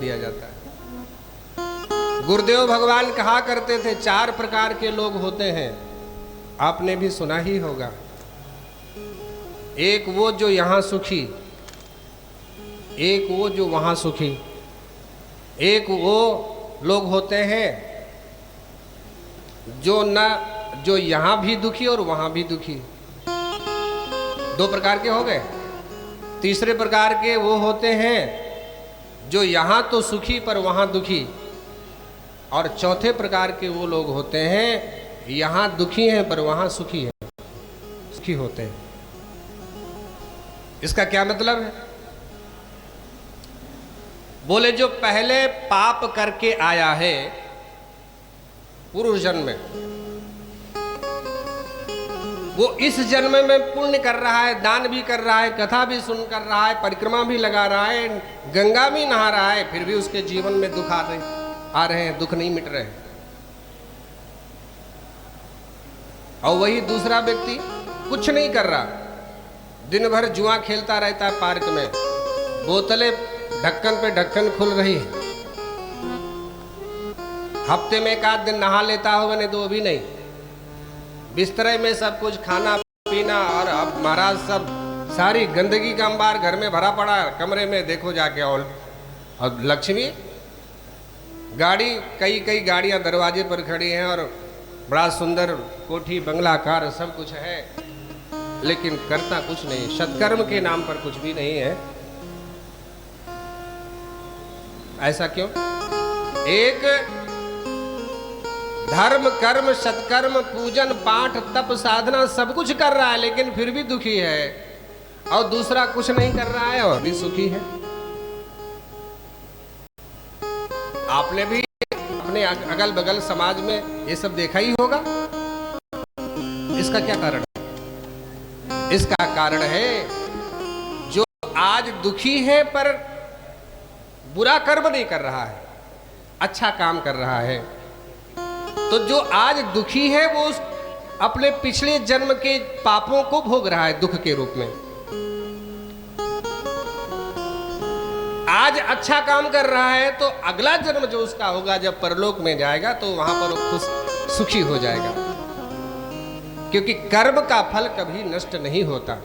दिया जाता है। गुरुदेव भगवान कहा करते थे 4 प्रकार के लोग होते हैं, आपने भी सुना ही होगा। एक वो जो यहाँ सुखी, एक वो जो वहाँ सुखी, एक वो लोग होते हैं जो यहाँ भी दुखी और वहाँ भी दुखी। 2 प्रकार के हो गए। तीसरे प्रकार के वो होते हैं जो यहाँ तो सुखी पर वहाँ दुखी। और चौथे प्रकार के वो लोग होते हैं यहाँ दुखी हैं पर वहाँ सुखी है, सुखी होते हैं। इसका क्या मतलब है? बोले जो पहले पाप करके आया है पूर्व जन्म में, वो इस जन्म में पुण्य कर रहा है, दान भी कर रहा है, कथा भी सुन कर रहा है, परिक्रमा भी लगा रहा है, गंगा भी नहा रहा है, फिर भी उसके जीवन में दुख आ रहे हैं, दुख नहीं मिट रहे हैं। और वही दूसरा व्यक्ति कुछ नहीं कर रहा, दिन भर जुआ खेलता रहता है पार्क में, बोतलें ढक्कन पे ढक्कन खुल रही है, हफ्ते में 1 आध दिन नहा लेता होगा, नहीं तो भी नहीं। बिस्तरे में सब कुछ खाना पीना और अब महाराज सब सारी गंदगी का अंबार घर में भरा पड़ा है, कमरे में देखो जाके। और लक्ष्मी गाड़ी, कई गाड़ियां दरवाजे पर खड़ी हैं और बड़ा सुंदर कोठी बंगलाकार सब कुछ है, लेकिन करता कुछ नहीं, सत्कर्म के नाम पर कुछ भी नहीं है। ऐसा क्यों? एक धर्म कर्म सत्कर्म पूजन पाठ तप साधना सब कुछ कर रहा है लेकिन फिर भी दुखी है, और दूसरा कुछ नहीं कर रहा है और भी सुखी है। आपने भी अपने अगल बगल समाज में ये सब देखा ही होगा। इसका क्या कारण है? इसका कारण है जो आज दुखी है पर बुरा कर्म नहीं कर रहा है, अच्छा काम कर रहा है। तो जो आज दुखी है वो अपने पिछले जन्म के पापों को भोग रहा है दुख के रूप में। आज अच्छा काम कर रहा है तो अगला जन्म जो उसका होगा, जब परलोक में जाएगा तो वहां पर वो खुश सुखी हो जाएगा, क्योंकि कर्म का फल कभी नष्ट नहीं होता।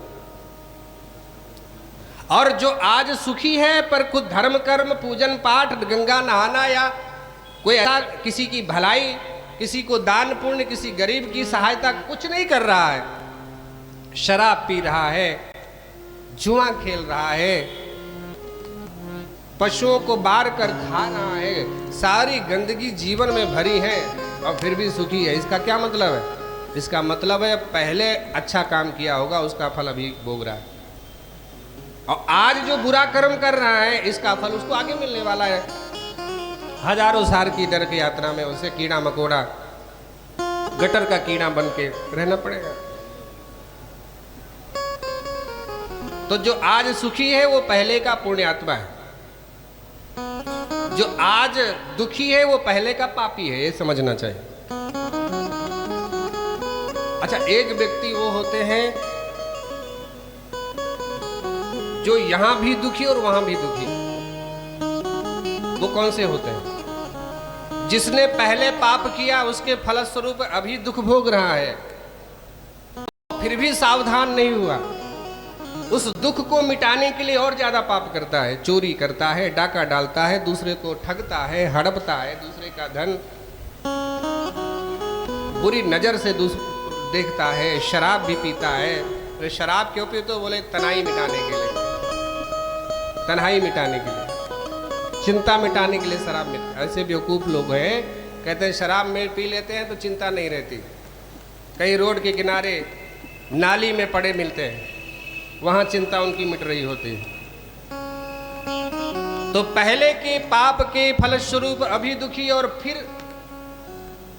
और जो आज सुखी है पर कुछ धर्म कर्म पूजन पाठ गंगा नहाना या कोई ऐसा किसी की भलाई, किसी को दान पुण्य, किसी गरीब की सहायता कुछ नहीं कर रहा है, शराब पी रहा है, जुआ खेल रहा है, पशुओं को बार कर खा रहा है, सारी गंदगी जीवन में भरी है और फिर भी सुखी है। इसका क्या मतलब है? इसका मतलब है पहले अच्छा काम किया होगा उसका फल अभी भोग रहा है, और आज जो बुरा कर्म कर रहा है इसका फल उसको आगे मिलने वाला है। हजारों साल की दर की यात्रा में उसे कीड़ा मकोड़ा, गटर का कीड़ा बन के रहना पड़ेगा। तो जो आज सुखी है वो पहले का पुण्यात्मा है, जो आज दुखी है वो पहले का पापी है, ये समझना चाहिए। अच्छा, एक व्यक्ति वो होते हैं जो यहां भी दुखी और वहां भी दुखी। वो कौन से होते हैं? जिसने पहले पाप किया उसके फलस्वरूप अभी दुख भोग रहा है, फिर भी सावधान नहीं हुआ, उस दुख को मिटाने के लिए और ज्यादा पाप करता है, चोरी करता है, डाका डालता है, दूसरे को ठगता है, हड़पता है, दूसरे का धन बुरी नजर से देखता है, शराब भी पीता है। तो शराब क्यों पीते? तो बोले तनाई मिटाने के लिए, तन्हाई मिटाने के लिए, चिंता मिटाने के लिए शराब में। ऐसे बेवकूफ लोग हैं, कहते हैं शराब में पी लेते हैं तो चिंता नहीं रहती। कहीं रोड के किनारे नाली में पड़े मिलते हैं, वहां चिंता उनकी मिट रही होती है। तो पहले के पाप के फलस्वरूप अभी दुखी और फिर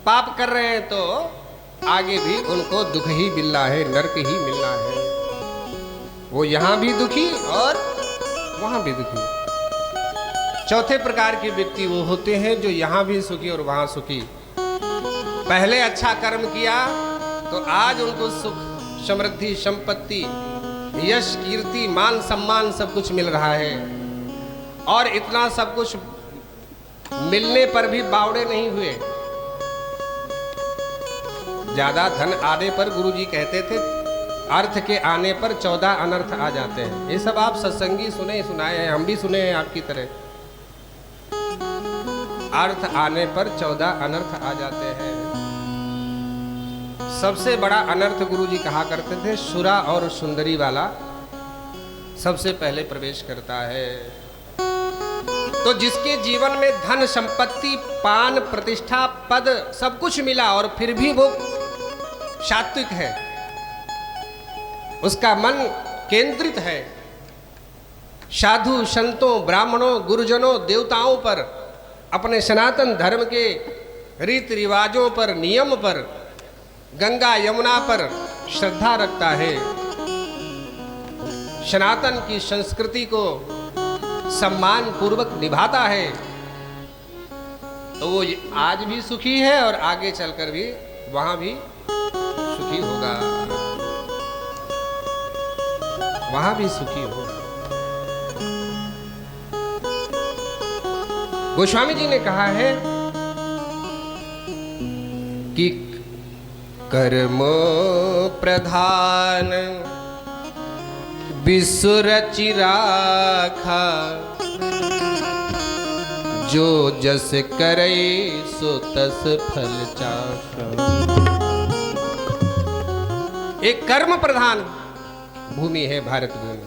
पाप कर रहे हैं तो आगे भी उनको दुख ही मिलना है, नरक ही मिलना है। वो यहां भी दुखी और वहां भी दुखी। चौथे प्रकार के व्यक्ति वो होते हैं जो यहां भी सुखी और वहां सुखी। पहले अच्छा कर्म किया तो आज उनको सुख, समृद्धि, संपत्ति, यश, कीर्ति, मान सम्मान सब कुछ मिल रहा है, और इतना सब कुछ मिलने पर भी बावड़े नहीं हुए। ज्यादा धन आने पर गुरुजी कहते थे अर्थ के आने पर 14 अनर्थ आ जाते हैं। ये सब आप सत्संगी सुने सुनाए हैं, हम भी सुने हैं आपकी तरह। अर्थ आने पर 14 अनर्थ आ जाते हैं। सबसे बड़ा अनर्थ गुरुजी कहा करते थे सुरा और सुंदरी वाला सबसे पहले प्रवेश करता है। तो जिसके जीवन में धन संपत्ति पान प्रतिष्ठा पद सब कुछ मिला और फिर भी वो सात्विक है, उसका मन केंद्रित है साधु संतों ब्राह्मणों गुरुजनों देवताओं पर, अपने सनातन धर्म के रीति रिवाजों पर नियम पर गंगा यमुना पर श्रद्धा रखता है, सनातन की संस्कृति को सम्मान पूर्वक निभाता है, तो वो आज भी सुखी है और आगे चलकर भी वहां भी सुखी होगा, वहां भी सुखी होगा। गोस्वामी जी ने कहा है कि कर्मो प्रधान विश्व रचि राखा, जो जस करे सो तस फल चाखा। एक कर्म प्रधान भूमि है भारत भूमि।